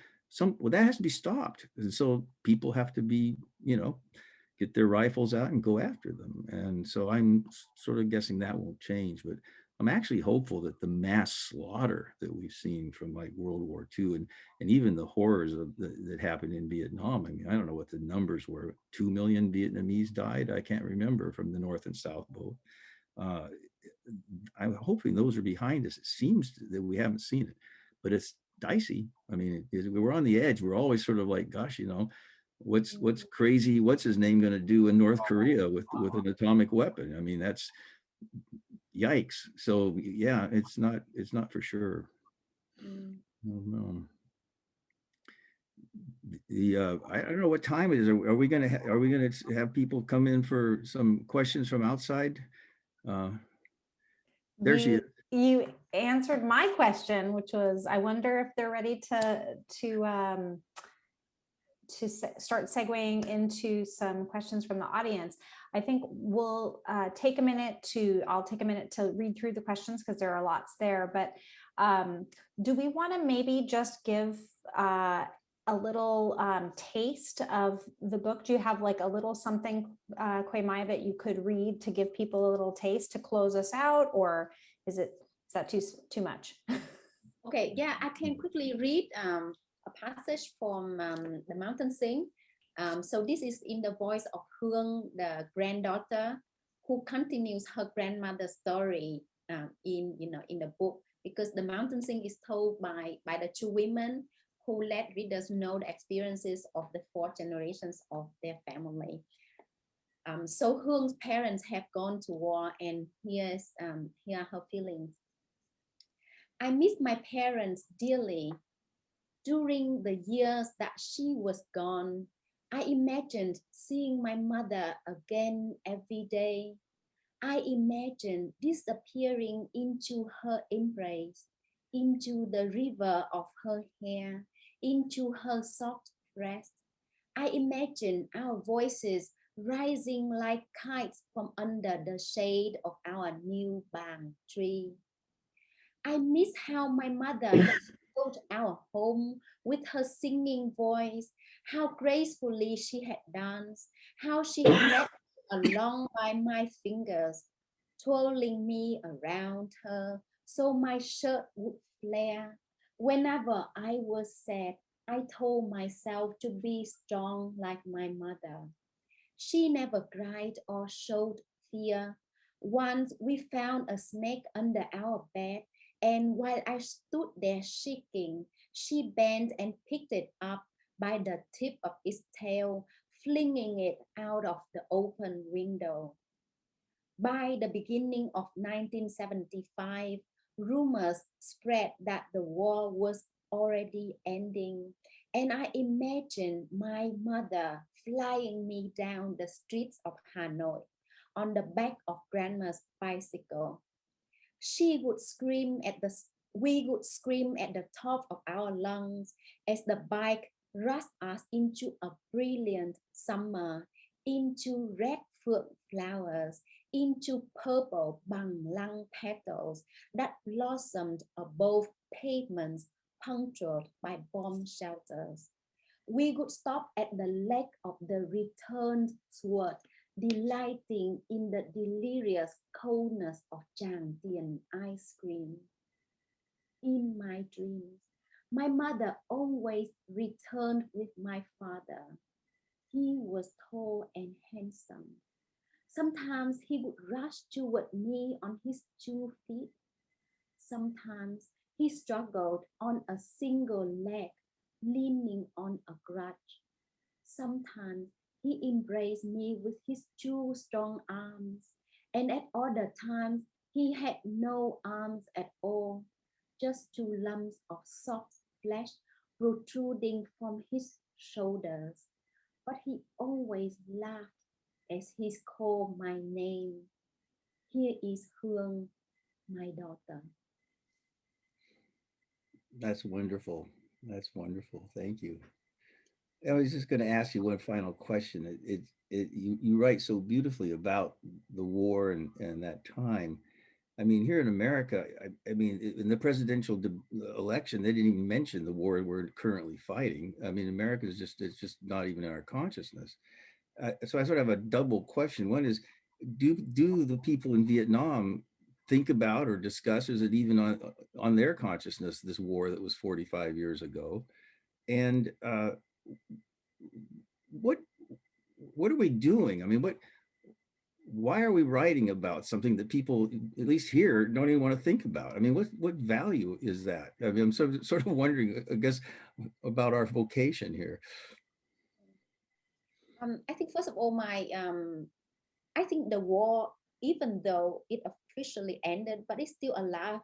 That has to be stopped. And so people have to be, get their rifles out and go after them. And so I'm sort of guessing that won't change, but I'm actually hopeful that the mass slaughter that we've seen from like World War II, and even the horrors that happened in Vietnam. I mean, I don't know what the numbers were. 2 million Vietnamese died. I can't remember, from the North and South both. I'm hoping those are behind us. It seems that we haven't seen it, but it's dicey. I mean, we're on the edge. We're always sort of like, gosh, what's crazy? What's his name going to do in North Korea with an atomic weapon? I mean, that's yikes. So yeah, it's not for sure. No. I don't know what time it is. Are we going to have people come in for some questions from outside? There she is. You answered my question, which was, I wonder if they're ready to start segueing into some questions from the audience. I think I'll take a minute to read through the questions, because there are lots there, but do we want to maybe just give a little taste of the book? Do you have like a little something, Quay Maya, that you could read to give people a little taste to close us out, or is that too much? Okay, yeah, I can quickly read a passage from The Mountain Sing. So this is in the voice of Hương, the granddaughter, who continues her grandmother's story in the book, because The Mountain Sing is told by the two women who let readers know the experiences of the 4 generations of their family. So Hương parents have gone to war, and here are her feelings. I miss my parents dearly. During the years that she was gone, I imagined seeing my mother again every day. I imagined disappearing into her embrace, into the river of her hair, into her soft breast. I imagined our voices rising like kites from under the shade of our new bang tree. I miss how my mother had filled our home with her singing voice, how gracefully she had danced, how she had led along by my fingers, twirling me around her so my shirt would flare. Whenever I was sad, I told myself to be strong like my mother. She never cried or showed fear. Once we found a snake under our bed, and while I stood there shaking, she bent and picked it up by the tip of its tail, flinging it out of the open window. By the beginning of 1975, rumors spread that the war was already ending, and I imagined my mother flying me down the streets of Hanoi on the back of grandma's bicycle. She would scream at the We would scream at the top of our lungs as the bike rushed us into a brilliant summer, into red fruit flowers, into purple bang lang petals that blossomed above pavements punctured by bomb shelters. We could stop at the leg of the returned sword, delighting in the delirious coldness of Jiangdian ice cream. In my dreams, my mother always returned with my father. He was tall and handsome. Sometimes he would rush toward me on his 2 feet. Sometimes he struggled on a single leg, leaning on a crutch. Sometimes he embraced me with his two strong arms, and at other times he had no arms at all, just two lumps of soft flesh protruding from his shoulders. But he always laughed as he called my name. Here is Hương, my daughter. That's wonderful. That's wonderful. Thank you. I was just going to ask you one final question. You write so beautifully about the war and that time. I mean, here in America, I mean, in the presidential election, they didn't even mention the war we're currently fighting. I mean, America is it's just not even in our consciousness. So I sort of have a double question. One is, do the people in Vietnam think about or discuss, is it even on their consciousness, this war that was 45 years ago? And what are we doing? I mean, why are we writing about something that people, at least here, don't even want to think about? I mean, what value is that? I mean, I'm sort of wondering, I guess, about our vocation here. I think first of all, I think the war, even though it officially ended, but it's still alive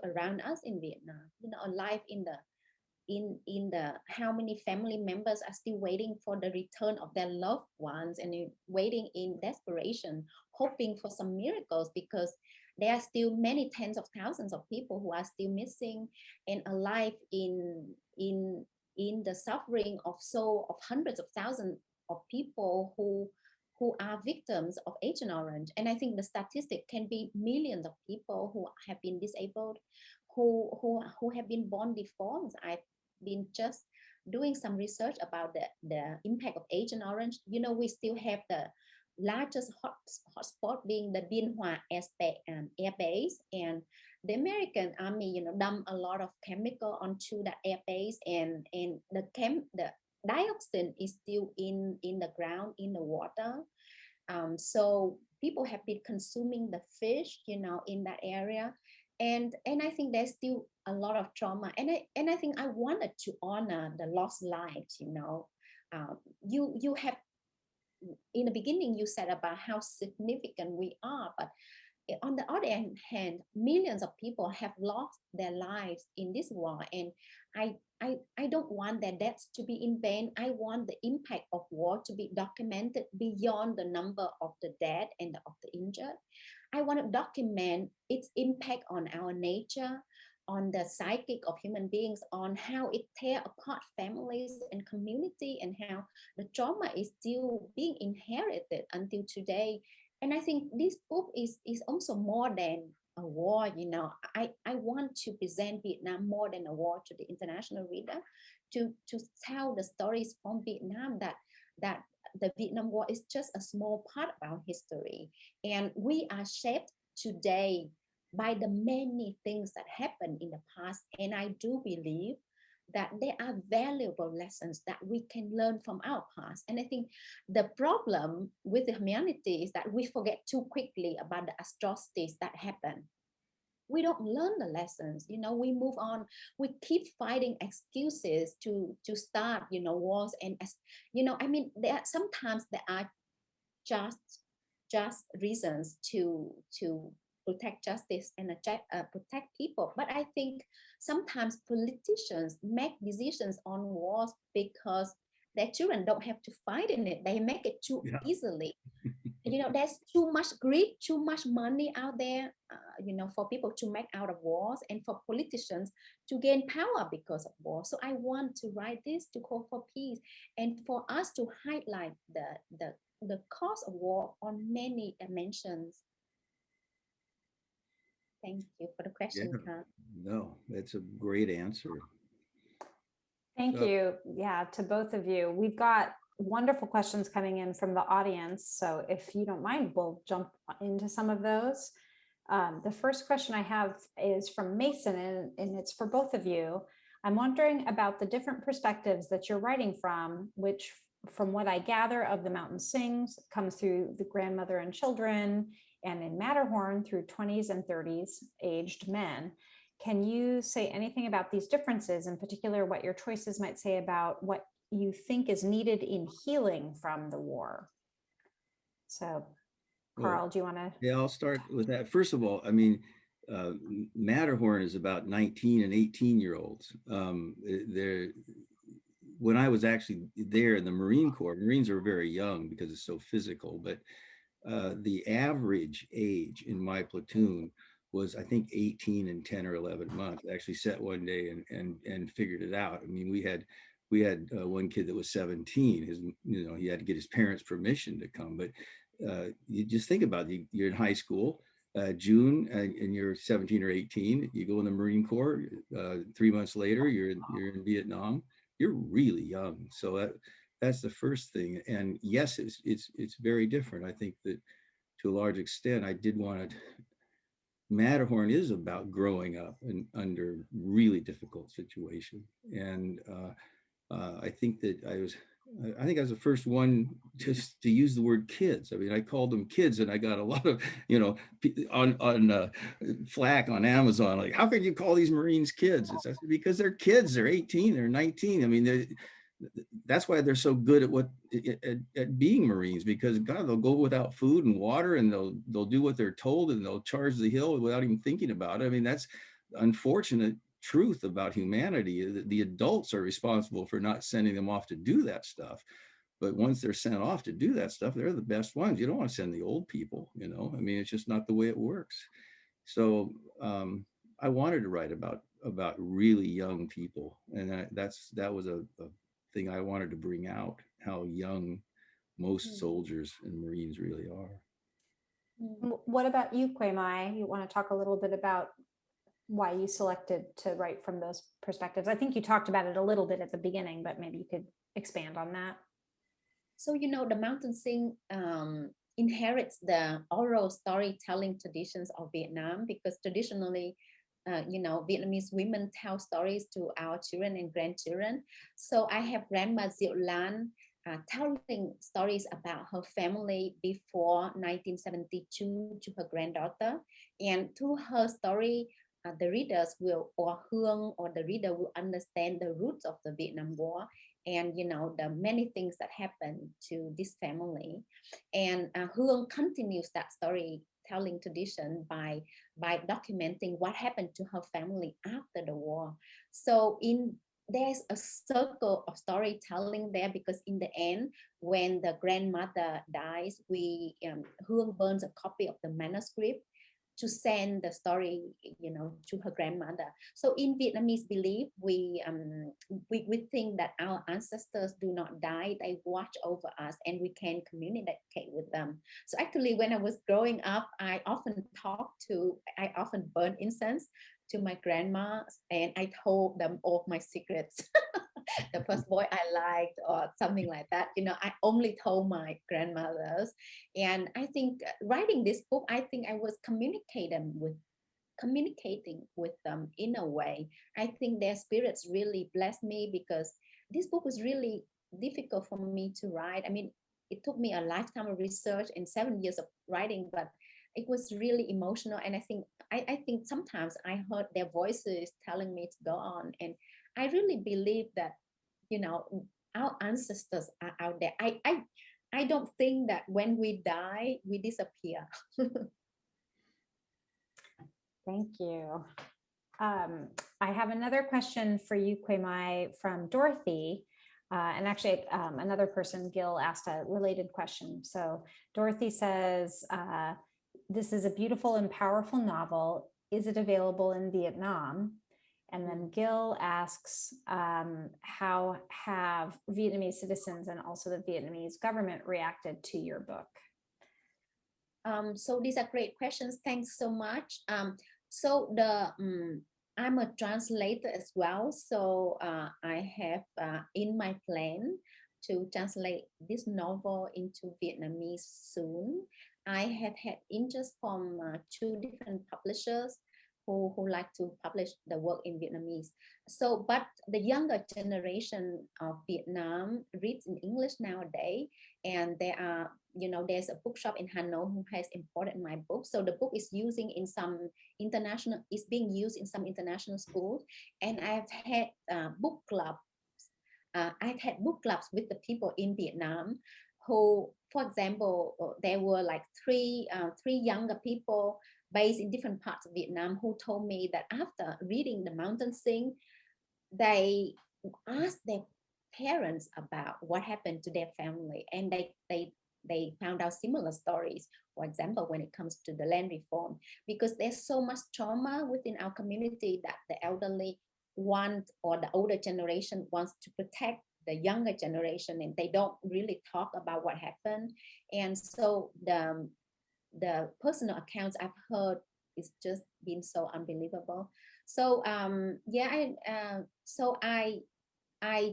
around us in Vietnam. You know, alive in the how many family members are still waiting for the return of their loved ones and waiting in desperation, hoping for some miracles, because there are still many tens of thousands of people who are still missing and alive in the suffering of hundreds of thousands of people who are victims of Agent Orange. And I think the statistic can be millions of people who have been disabled, who have been born deformed. I've been just doing some research about the impact of Agent Orange. You know, we still have the largest hotspot being the Bien Hoa air base, and the American army, you know, dumped a lot of chemical onto that air base, and the dioxin is still in the ground, in the water. So people have been consuming the fish, you know, in that area, and I think there's still a lot of trauma, and I think I wanted to honor the lost lives. You know, you have in the beginning you said about how significant we are, but on the other hand, millions of people have lost their lives in this war, and I don't want their deaths to be in vain. I want the impact of war to be documented beyond the number of the dead and of the injured. I want to document its impact on our nature, on the psychic of human beings, on how it tear apart families and community, and how the trauma is still being inherited until today. And I think this book is also more than a war. I want to present Vietnam more than a war to the international reader, to tell the stories from Vietnam, that the Vietnam War is just a small part of our history, and we are shaped today by the many things that happened in the past. And I do believe that there are valuable lessons that we can learn from our past. And I think the problem with the humanity is that we forget too quickly about the atrocities that happened. We don't learn the lessons. We move on. We keep finding excuses to start wars. And sometimes there are just reasons to protect justice and protect people. But I think sometimes politicians make decisions on wars because their children don't have to fight in it. They make it too easily. There's too much greed, too much money out there, for people to make out of wars, and for politicians to gain power because of war. So I want to write this to call for peace, and for us to highlight the cause of war on many dimensions. Thank you for the question, Carl. No, that's a great answer. Thank you. Yeah, to both of you. We've got wonderful questions coming in from the audience. So if you don't mind, we'll jump into some of those. The first question I have is from Mason, and it's for both of you. I'm wondering about the different perspectives that you're writing from, which, from what I gather of The Mountain Sings, comes through the grandmother and children, and in Matterhorn through 20s and 30s aged men. Can you say anything about these differences, in particular what your choices might say about what you think is needed in healing from the war? So, Carl, do you want to? Yeah, I'll start with that. First of all, I mean, Matterhorn is about 19 and 18-year-olds. When I was actually there in the Marine Corps, Marines are very young because it's so physical, but the average age in my platoon was, I think, 18 and 10 or 11 months. I actually sat one day and figured it out. I mean, we had one kid that was 17. He had to get his parents' permission to come. But you just think about it. You're in high school, June, and you're 17 or 18. You go in the Marine Corps. 3 months later, you're in Vietnam. You're really young. So that's the first thing. And yes, it's very different. I think that to a large extent, I did want to. Matterhorn is about growing up under really difficult situation, and I think that I was the first one just to use the word kids. I mean, I called them kids, and I got a lot of on flack on Amazon, like, how can you call these Marines kids? It's because they're kids. They're 18, they're 19. I mean, that's why they're so good at being Marines, because God, they'll go without food and water, and they'll do what they're told, and they'll charge the hill without even thinking about it. I mean, that's the unfortunate truth about humanity. The adults are responsible for not sending them off to do that stuff. But once they're sent off to do that stuff, they're the best ones. You don't want to send the old people, I mean, it's just not the way it works. So I wanted to write about really young people, and that was a thing I wanted to bring out, how young most soldiers and Marines really are. What about you, Quay Mai? You want to talk a little bit about why you selected to write from those perspectives? I think you talked about it a little bit at the beginning, but maybe you could expand on that. So, The Mountain Sing inherits the oral storytelling traditions of Vietnam, because traditionally, Vietnamese women tell stories to our children and grandchildren. So I have Grandma Diệu Lan telling stories about her family before 1972 to her granddaughter. And through her story, the reader will understand the roots of the Vietnam War. and the many things that happened to this family. And Hương continues that storytelling tradition by documenting what happened to her family after the war. So there's a circle of storytelling there, because in the end, when the grandmother dies, Hương burns a copy of the manuscript to send the story, to her grandmother. So in Vietnamese belief, we think that our ancestors do not die; they watch over us, and we can communicate with them. So actually, when I was growing up, I often burn incense to my grandma, and I told them all of my secrets. The first boy I liked, or something like that. I only told my grandmothers. And I think writing this book, I think I was communicating with them in a way. I think their spirits really blessed me, because this book was really difficult for me to write. I mean, it took me a lifetime of research and 7 years of writing, but it was really emotional. And I think sometimes I heard their voices telling me to go on. And I really believe that, our ancestors are out there. I don't think that when we die, we disappear. Thank you. I have another question for you, Kwe Mai, from Dorothy. And actually, another person, Gil, asked a related question. So Dorothy says, this is a beautiful and powerful novel. Is it available in Vietnam? And then Gil asks, how have Vietnamese citizens and also the Vietnamese government reacted to your book? So these are great questions. Thanks so much. I'm a translator as well. So I have in my plan to translate this novel into Vietnamese soon. I have had interest from 2 different publishers who like to publish the work in Vietnamese. So, but the younger generation of Vietnam reads in English nowadays, and there's a bookshop in Hanoi who has imported my book. So the book is being used in some international schools, and I've had book clubs. I've had book clubs with the people in Vietnam who, for example, there were like three younger people based in different parts of Vietnam who told me that after reading The Mountain Sing, they asked their parents about what happened to their family, and they found out similar stories. For example, when it comes to the land reform, because there's so much trauma within our community that the elderly want, or the older generation wants to protect the younger generation, and they don't really talk about what happened. And so the personal accounts I've heard is just been so unbelievable. So I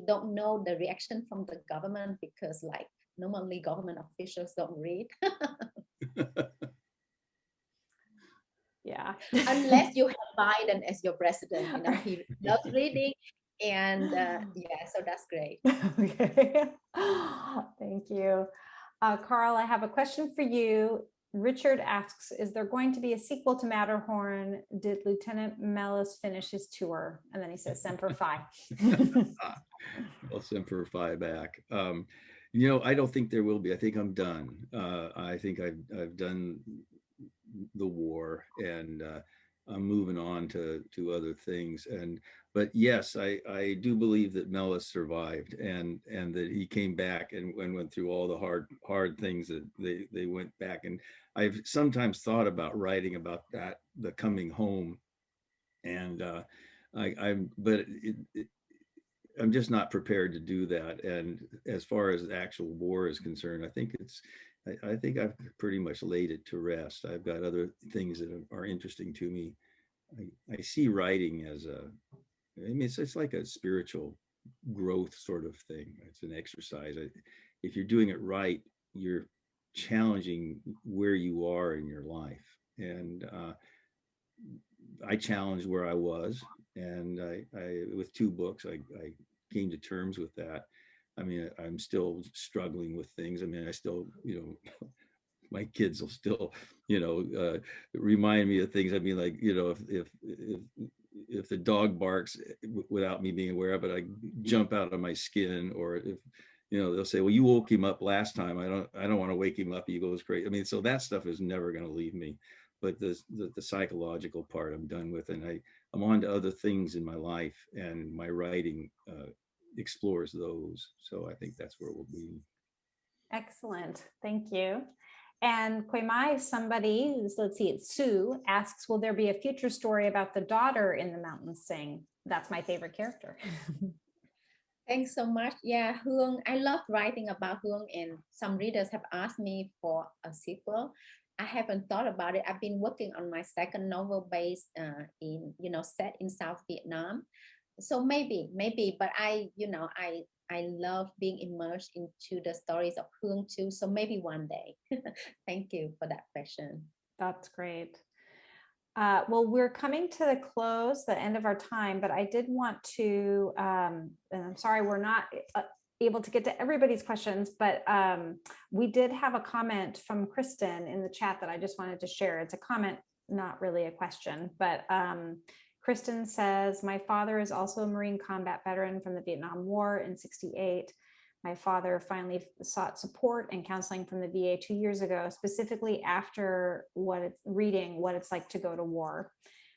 don't know the reaction from the government, because like normally government officials don't read. Yeah. Unless you have Biden as your president, he loves reading. And so that's great. Okay. Thank you. Carl, I have a question for you. Richard asks, is there going to be a sequel to Matterhorn? Did Lieutenant Mellis finish his tour? And then he says, Semper Fi. Well, Semper Fi back. I don't think there will be. I think I'm done. I think I've done the war, and I'm moving on to other things. But yes, I do believe that Mellis survived, and that he came back and went through all the hard things that they went back. And I've sometimes thought about writing about that, the coming home, and I'm just not prepared to do that. And as far as the actual war is concerned, I think I've pretty much laid it to rest. I've got other things that are interesting to me. I see writing as it's like a spiritual growth sort of thing. It's an exercise. If you're doing it right, you're challenging where you are in your life. And I challenged where I was, and I with 2 books, I came to terms with that. I mean, I'm still struggling with things. I mean, I still, my kids will still, remind me of things. I mean, like, if the dog barks without me being aware of it, I jump out of my skin. Or if, they'll say, well, you woke him up last time. I don't want to wake him up. He goes crazy. I mean, so that stuff is never going to leave me. But the psychological part I'm done with, and I'm on to other things in my life, and my writing explores those. So I think that's where we'll be. Excellent. Thank you. And Kwemai, somebody, let's see, it's Sue, asks, will there be a future story about the daughter in The Mountains Sing? That's my favorite character. Thanks so much. Yeah, Hương, I love writing about Hương, and some readers have asked me for a sequel. I haven't thought about it. I've been working on my second novel based set in South Vietnam. So maybe, but I love being immersed into the stories of Hương too. So maybe one day. Thank you for that question. That's great. Well, we're coming to the end of our time, but I did want to, and I'm sorry, we're not able to get to everybody's questions, but we did have a comment from Kristen in the chat that I just wanted to share. It's a comment, not really a question, but Kristen says, my father is also a Marine combat veteran from the Vietnam War in '68. My father finally sought support and counseling from the VA 2 years ago, specifically after reading What It's Like to Go to War.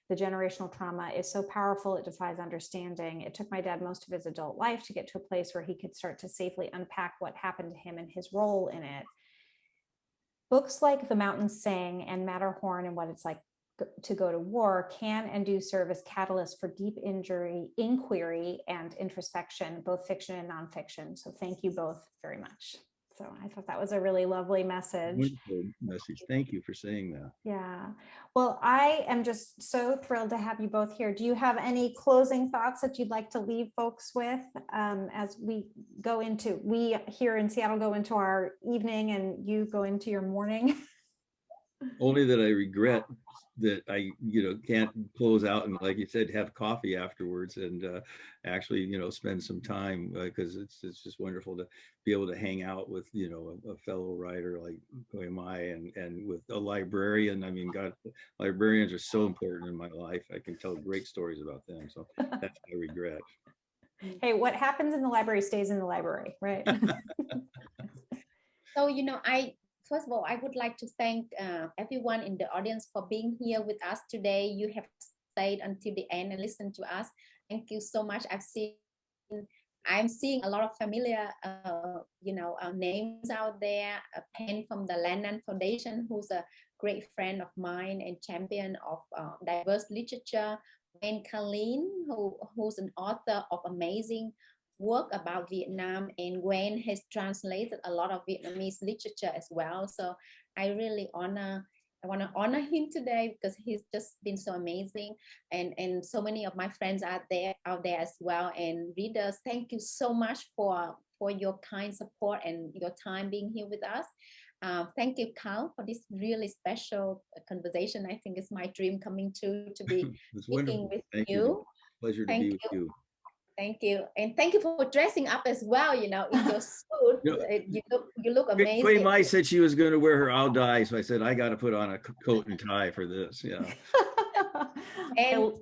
The generational trauma is so powerful, it defies understanding. It took my dad most of his adult life to get to a place where he could start to safely unpack what happened to him and his role in it. Books like The Mountains Sing and Matterhorn and What It's Like to Go to War can and do serve as catalysts for deep inquiry and introspection, both fiction and nonfiction. So thank you both very much. So I thought that was a really lovely message. Wonderful message. Thank you for saying that. Yeah. Well, I am just so thrilled to have you both here. Do you have any closing thoughts that you'd like to leave folks with as we here in Seattle go into our evening and you go into your morning? Only that I regret that I, can't close out and, like you said, have coffee afterwards and actually, spend some time, because it's just wonderful to be able to hang out with, a fellow writer like Kwemai and with a librarian. I mean, God, librarians are so important in my life. I can tell great stories about them. So that's my regret. Hey, what happens in the library stays in the library, right? So, first of all, I would like to thank everyone in the audience for being here with us today. You have stayed until the end and listened to us. Thank you so much. I'm seeing a lot of familiar, names out there. Pen from the Lannan Foundation, who's a great friend of mine and champion of diverse literature. Wayne Carlin, who's an author of amazing work about Vietnam, and Gwen has translated a lot of Vietnamese literature as well. So I want to honor him today because he's just been so amazing, and so many of my friends out there as well, and readers. Thank you so much for your kind support and your time being here with us. Thank you, Carl, for this really special conversation. I think it's my dream coming true to be speaking with you. Pleasure to be with you. Thank you. And thank you for dressing up as well, in your suit. You look amazing. Kwemai said she was going to wear her ao dai, so I said, I got to put on a coat and tie for this. Yeah. And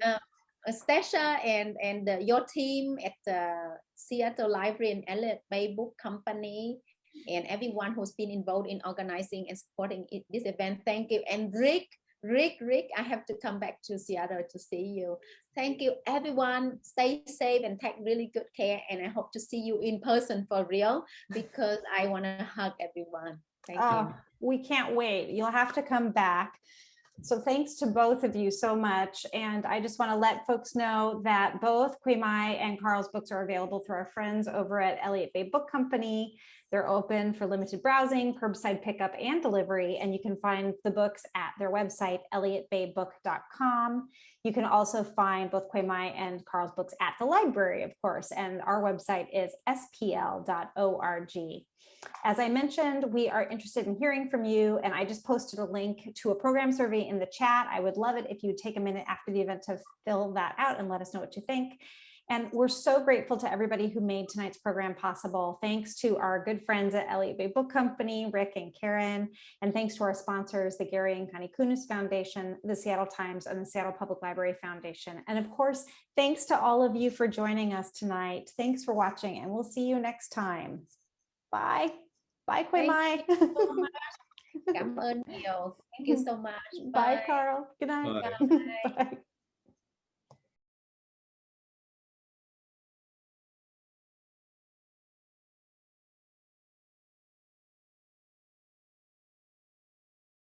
Stasha and your team at the Seattle Library and Elliott Bay Book Company, and everyone who's been involved in organizing and supporting this event. Thank you. And Rick, I have to come back to Seattle to see you. Thank you, everyone. Stay safe and take really good care. And I hope to see you in person for real, because I want to hug everyone. Thank you. We can't wait. You'll have to come back. So thanks to both of you so much. And I just want to let folks know that both Kwemai and Carl's books are available through our friends over at Elliott Bay Book Company. They're open for limited browsing, curbside pickup, and delivery. And you can find the books at their website, elliottbaybook.com. You can also find both Kwemai and Carl's books at the library, of course. And our website is spl.org. As I mentioned, we are interested in hearing from you, and I just posted a link to a program survey in the chat. I would love it if you would take a minute after the event to fill that out and let us know what you think. And we're so grateful to everybody who made tonight's program possible. Thanks to our good friends at Elliott Bay Book Company, Rick and Karen, and thanks to our sponsors, the Gary and Connie Kunis Foundation, the Seattle Times, and the Seattle Public Library Foundation. And of course, thanks to all of you for joining us tonight. Thanks for watching, and we'll see you next time. Bye. Bye, Quay Mai. Thank you so much. Cảm ơn nhiều. Thank you so much. Bye, Carl. Good night. Bye. Bye. Bye.